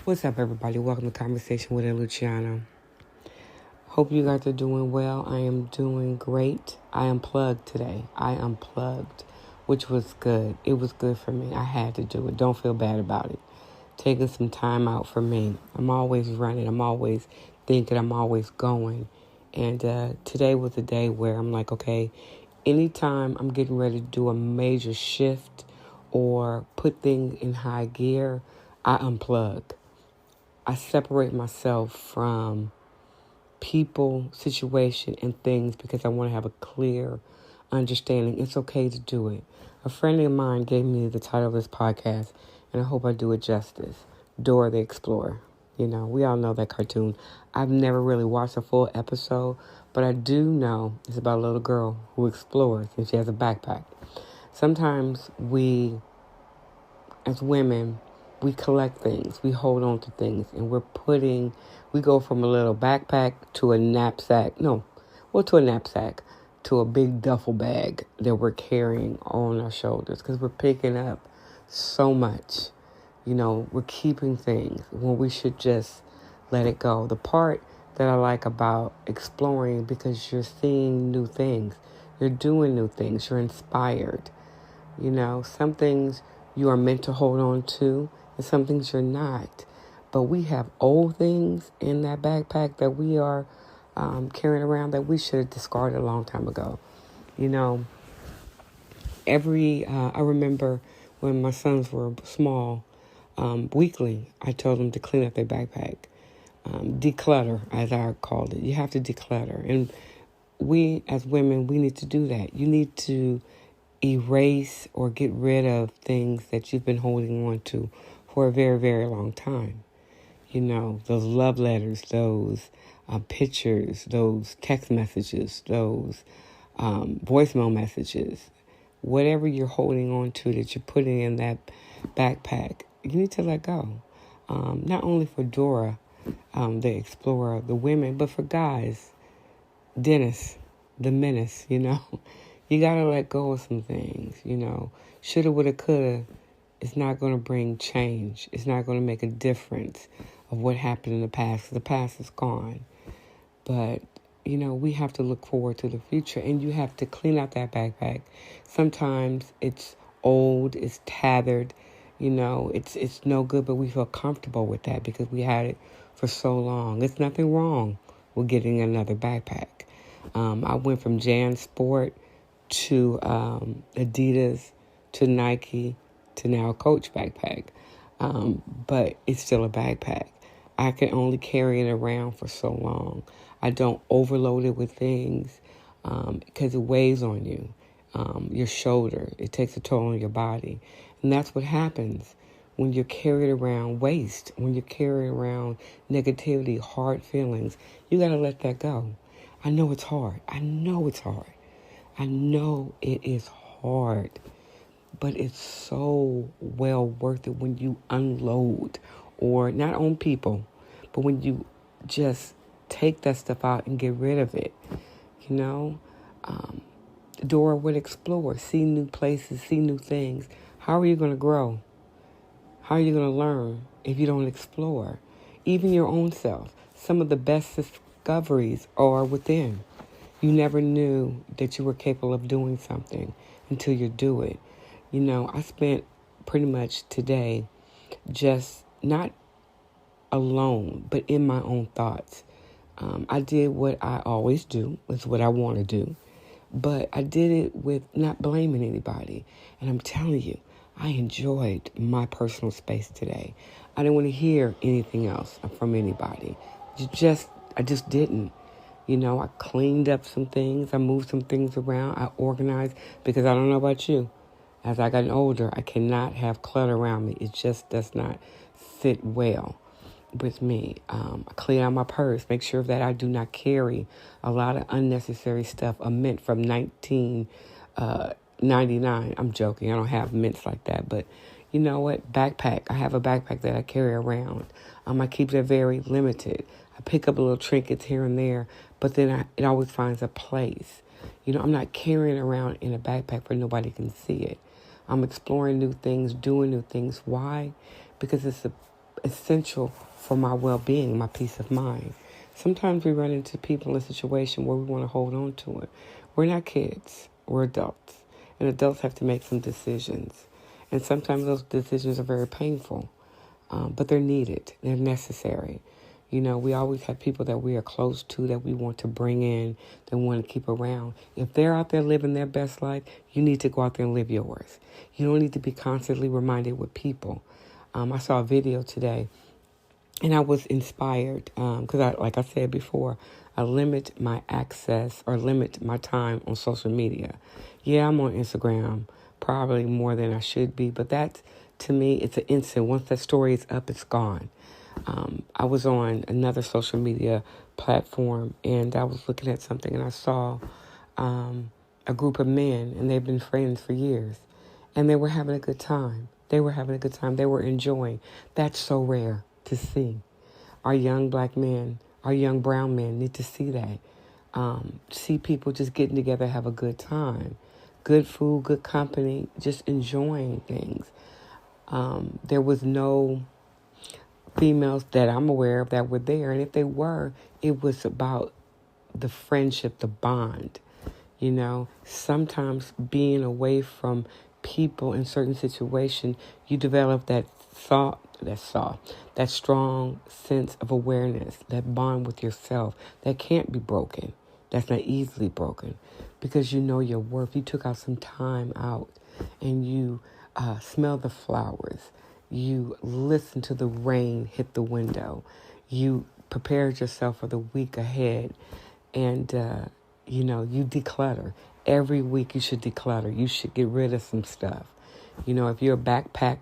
What's up, everybody? Welcome to Conversation with Luciano. Hope you guys are doing well. I am doing great. I unplugged today. Which was good. It was good for me. I had to do it. Don't feel bad about it. Taking some time out for me. I'm always running. I'm always thinking. I'm always going. And today was a day where I'm like, okay, anytime I'm getting ready to do a major shift or put things in high gear, I unplug. I separate myself from people, situation, and things because I want to have a clear understanding. It's okay to do it. A friend of mine gave me the title of this podcast, and I hope I do it justice. Dora the Explorer. You know, we all know that cartoon. I've never really watched a full episode, but I do know it's about a little girl who explores, and she has a backpack. Sometimes we, as women, we collect things, we hold on to things, and we go from a little backpack to a knapsack, to a big duffel bag that we're carrying on our shoulders because we're picking up so much. You know, we're keeping things when we should just let it go. The part that I like about exploring, because you're seeing new things, you're doing new things, you're inspired. You know, some things you are meant to hold on to, and some things you're not. But we have old things in that backpack that we are carrying around that we should have discarded a long time ago. You know, I remember when my sons were small, weekly, I told them to clean up their backpack. Declutter, as I called it. You have to declutter. And we, as women, we need to do that. You need to erase or get rid of things that you've been holding on to for a very, very long time. You know, those love letters, those pictures, those text messages, those voicemail messages, whatever you're holding on to that you're putting in that backpack, you need to let go. Not only for Dora, the explorer, the women, but for guys, Dennis, the menace, you know. You got to let go of some things, you know. Shoulda, woulda, coulda. It's not going to bring change. It's not going to make a difference of what happened in the past. The past is gone. But, you know, we have to look forward to the future. And you have to clean out that backpack. Sometimes it's old, it's tattered. You know, it's no good, but we feel comfortable with that because we had it for so long. There's nothing wrong with getting another backpack. I went from Jan Sport to Adidas, to Nike, to now a Coach backpack. But it's still a backpack. I can only carry it around for so long. I don't overload it with things because it weighs on you, your shoulder. It takes a toll on your body. And that's what happens when you're carried around waste, when you're carrying around negativity, hard feelings. You got to let that go. I know it's hard. I know it is hard, but it's so well worth it when you unload, or not on people, but when you just take that stuff out and get rid of it. You know, Dora would explore, see new places, see new things. How are you going to grow? How are you going to learn if you don't explore? Even your own self. Some of the best discoveries are within. You never knew that you were capable of doing something until you do it. You know, I spent pretty much today just not alone, but in my own thoughts. I did what I always do. It's what I want to do. But I did it with not blaming anybody. And I'm telling you, I enjoyed my personal space today. I didn't want to hear anything else from anybody. I just didn't. You know, I cleaned up some things. I moved some things around. I organized because I don't know about you. As I got older, I cannot have clutter around me. It just does not sit well with me. I clean out my purse. Make sure that I do not carry a lot of unnecessary stuff. A mint from 1999. I'm joking. I don't have mints like that. But you know what? Backpack. I have a backpack that I carry around. I keep it very limited. I pick up little trinkets here and there, but then it always finds a place. You know, I'm not carrying it around in a backpack where nobody can see it. I'm exploring new things, doing new things. Why? Because essential for my well-being, my peace of mind. Sometimes we run into people in a situation where we want to hold on to it. We're not kids. We're adults. And adults have to make some decisions. And sometimes those decisions are very painful. But they're needed. They're necessary. We always have people that we are close to that we want to bring in, that we want to keep around. If they're out there living their best life, you need to go out there and live yours. You don't need to be constantly reminded with people. I saw a video today, and I was inspired because, like I said before, I limit my access or limit my time on social media. Yeah, I'm on Instagram probably more than I should be, but that's, to me, it's an instant. Once that story is up, it's gone. I was on another social media platform, and I was looking at something, and I saw a group of men, and they've been friends for years, and they were having a good time. They were having a good time. They were enjoying. That's so rare to see. Our young black men, our young brown men need to see that. See people just getting together, have a good time. Good food, good company, just enjoying things. There was no females that I'm aware of that were there. And if they were, it was about the friendship, the bond. Sometimes being away from people in certain situations, you develop that strong sense of awareness, that bond with yourself that can't be broken. That's not easily broken because you know your worth. You took out some time out and you smell the flowers. You listen to the rain hit the window. You prepared yourself for the week ahead. And, you declutter. Every week you should declutter. You should get rid of some stuff. If you're a backpack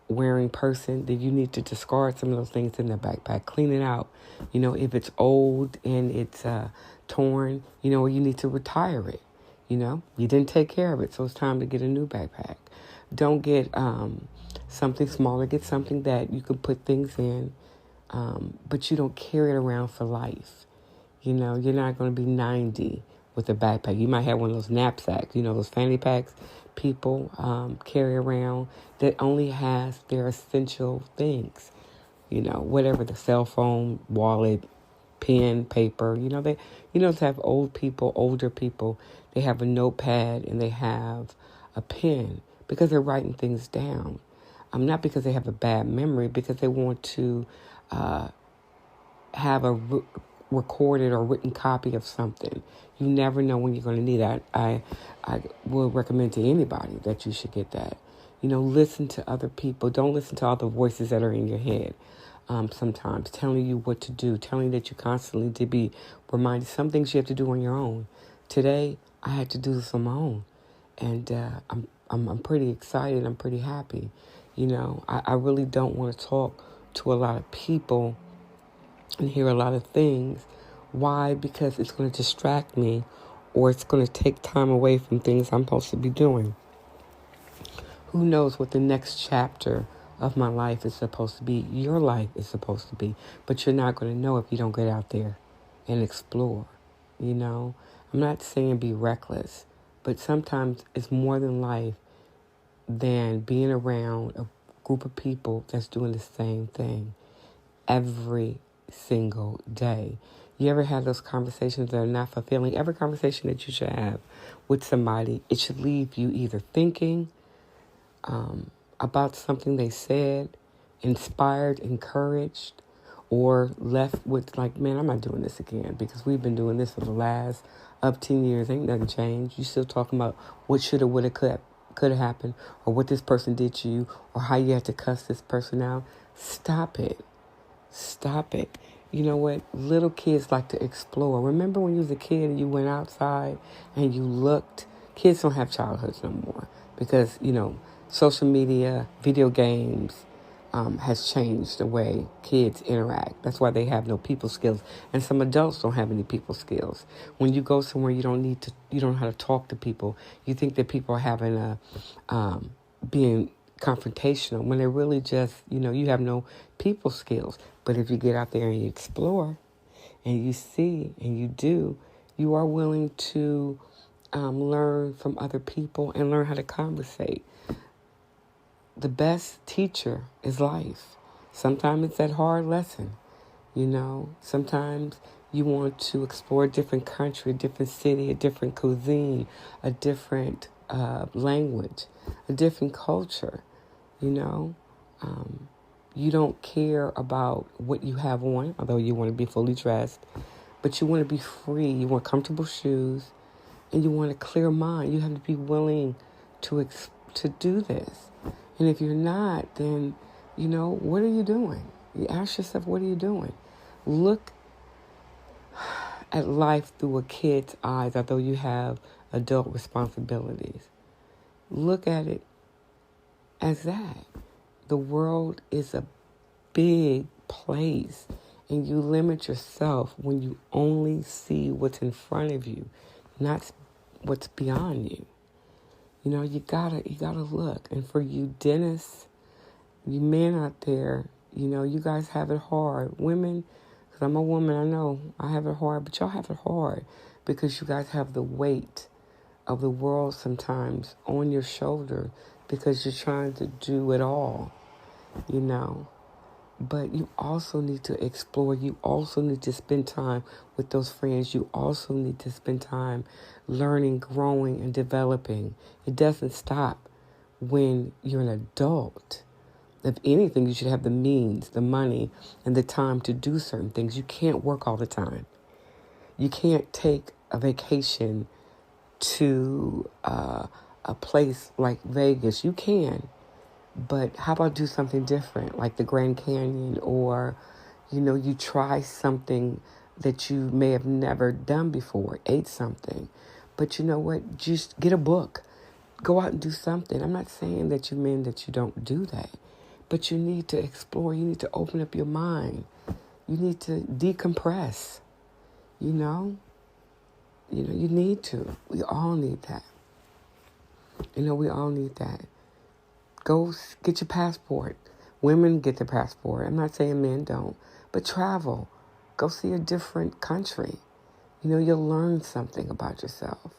wearing person, then you need to discard some of those things in the backpack. Clean it out. If it's old and it's torn, you need to retire it. You didn't take care of it, so it's time to get a new backpack. Don't get something smaller. Get something that you can put things in, but you don't carry it around for life. You're not going to be 90 with a backpack. You might have one of those knapsacks, those fanny packs people carry around that only has their essential things. Whatever, the cell phone, wallet, pen, paper. To have older people, they have a notepad and they have a pen because they're writing things down. Not because they have a bad memory, because they want to have a recorded or written copy of something. You never know when you're going to need that. I will recommend to anybody that you should get that. Listen to other people. Don't listen to all the voices that are in your head. Sometimes telling you what to do, telling you that you constantly need to be reminded. Some things you have to do on your own. Today, I had to do this on my own, and I'm pretty excited. I'm pretty happy. I really don't want to talk to a lot of people and hear a lot of things. Why? Because it's going to distract me, or it's going to take time away from things I'm supposed to be doing. Who knows what the next chapter of my life is supposed to be? Your life is supposed to be, but you're not going to know if you don't get out there and explore. I'm not saying be reckless, but sometimes it's more than life than being around a group of people that's doing the same thing every single day. You ever have those conversations that are not fulfilling? Every conversation that you should have with somebody, it should leave you either thinking about something they said, inspired, encouraged, or left with like, man, I'm not doing this again, because we've been doing this for the last up 10 years. Ain't nothing changed. You still talking about what should have, would have, could have happened, or what this person did to you, or how you had to cuss this person out. Stop it. Stop it. You know what? Little kids like to explore. Remember when you was a kid and you went outside and you looked? Kids don't have childhoods no more because, social media, video games has changed the way kids interact. That's why they have no people skills. And some adults don't have any people skills. When you go somewhere, you don't know how to talk to people. You think that people are having being confrontational when they're really just, you have no people skills. But if you get out there and you explore and you see and you do, you are willing to learn from other people and learn how to conversate. The best teacher is life. Sometimes it's that hard lesson. Sometimes you want to explore a different country, a different city, a different cuisine, a different language, a different culture. You know, you don't care about what you have on, although you want to be fully dressed, but you want to be free. You want comfortable shoes, and you want a clear mind. You have to be willing to do this. And if you're not, then, what are you doing? You ask yourself, what are you doing? Look at life through a kid's eyes, although you have adult responsibilities. Look at it as that. The world is a big place, and you limit yourself when you only see what's in front of you, not what's beyond you. You gotta look. And for you dentists, you men out there, you guys have it hard. Women, because I'm a woman, I know I have it hard, but y'all have it hard because you guys have the weight of the world sometimes on your shoulder because you're trying to do it all, But you also need to explore. You also need to spend time with those friends. You also need to spend time learning, growing, and developing. It doesn't stop when you're an adult. If anything, you should have the means, the money, and the time to do certain things. You can't work all the time. You can't take a vacation to a place like Vegas. You can. But how about do something different, like the Grand Canyon, or, you try something that you may have never done before, ate something. But you know what? Just get a book. Go out and do something. I'm not saying that you don't do that. But you need to explore. You need to open up your mind. You need to decompress. You need to. We all need that. We all need that. Go get your passport. Women get their passport. I'm not saying men don't. But travel. Go see a different country. You'll learn something about yourself.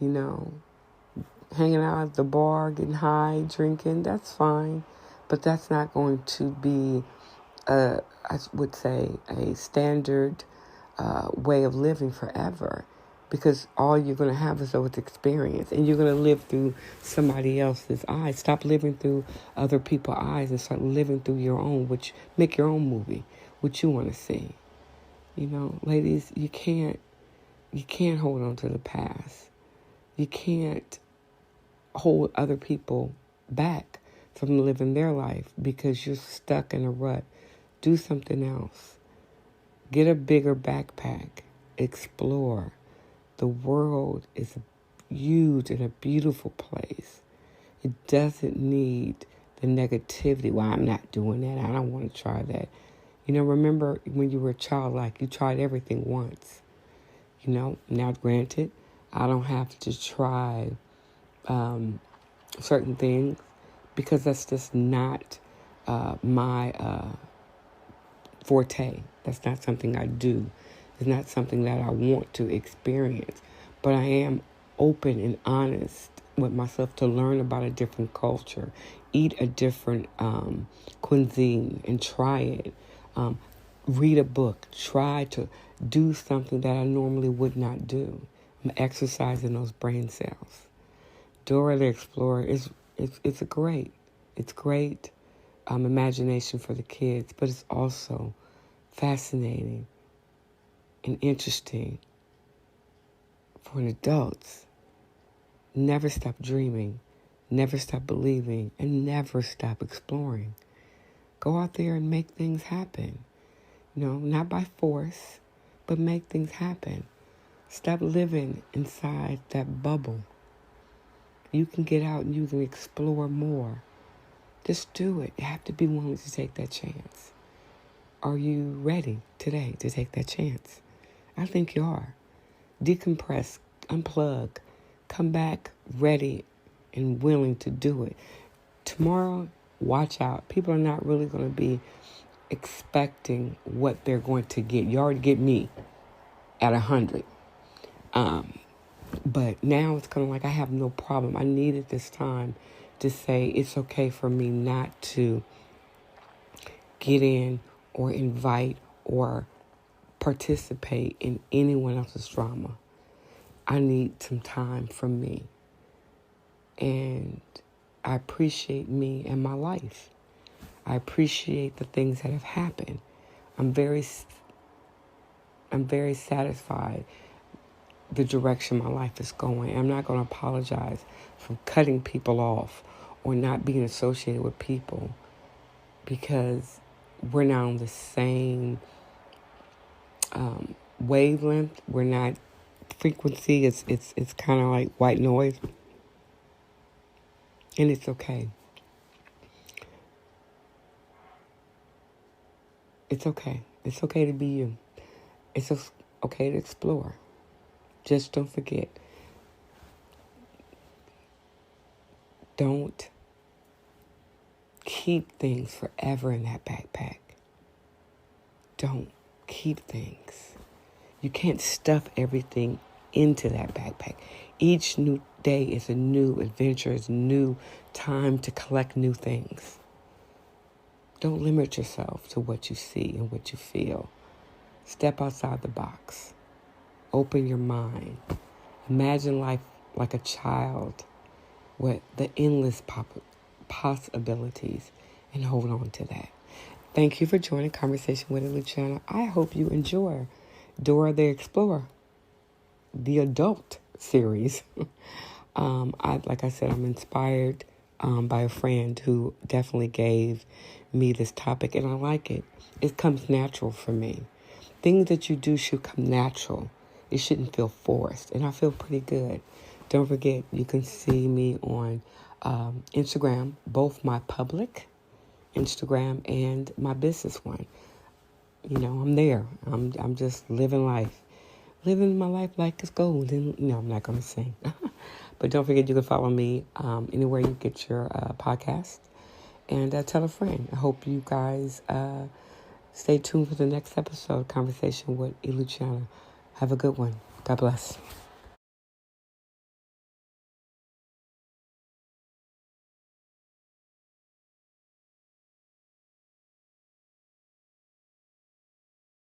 Hanging out at the bar, getting high, drinking, that's fine. But that's not going to be, I would say, a standard way of living forever. Because all you're going to have is those experience. And you're going to live through somebody else's eyes. Stop living through other people's eyes and start living through your own, make your own movie, what you want to see. Ladies, you can't hold on to the past. You can't hold other people back from living their life because you're stuck in a rut. Do something else. Get a bigger backpack. Explore. The world is huge and a beautiful place. It doesn't need the negativity. Well, I'm not doing that. I don't want to try that. Remember when you were a child, you tried everything once. Now granted, I don't have to try certain things because that's just not my forte. That's not something I do. It's not something that I want to experience. But I am open and honest with myself to learn about a different culture, eat a different cuisine and try it. Read a book. Try to do something that I normally would not do. I'm exercising those brain cells. Dora the Explorer it's great imagination for the kids, but it's also fascinating and interesting for adults. Never stop dreaming, never stop believing, and never stop exploring. Go out there and make things happen. Not by force, but make things happen. Stop living inside that bubble. You can get out and you can explore more. Just do it. You have to be willing to take that chance. Are you ready today to take that chance? I think you are. Decompress, unplug, come back ready and willing to do it. Tomorrow, watch out. People are not really going to be expecting what they're going to get. You already get me at 100. But now it's kind of like I have no problem. I needed this time to say it's okay for me not to get in or invite or participate in anyone else's drama. I need some time for me. And I appreciate me and my life. I appreciate the things that have happened. I'm very satisfied the direction my life is going. I'm not going to apologize for cutting people off or not being associated with people because we're not on the same wavelength. We're not frequency. It's kind of like white noise, and it's okay. It's okay. It's okay to be you. It's okay to explore. Just don't forget. Don't keep things forever in that backpack. Don't keep things. You can't stuff everything into that backpack. Each new day is a new adventure. It's a new time to collect new things. Don't limit yourself to what you see and what you feel. Step outside the box. Open your mind. Imagine life like a child with the endless possibilities and hold on to that. Thank you for joining Conversation with Luciana. I hope you enjoy Dora the Explorer, the adult series. Like I said, I'm inspired by a friend who definitely gave me this topic, and I like it. It comes natural for me. Things that you do should come natural. It shouldn't feel forced, and I feel pretty good. Don't forget, you can see me on Instagram, both my public Instagram and my business one. You know, I'm there. I'm just living life. Living my life like it's gold. And, I'm not going to sing. But don't forget, you can follow me anywhere you get your podcast. And tell a friend. I hope you guys stay tuned for the next episode, Conversation with Luciana. Have a good one. God bless.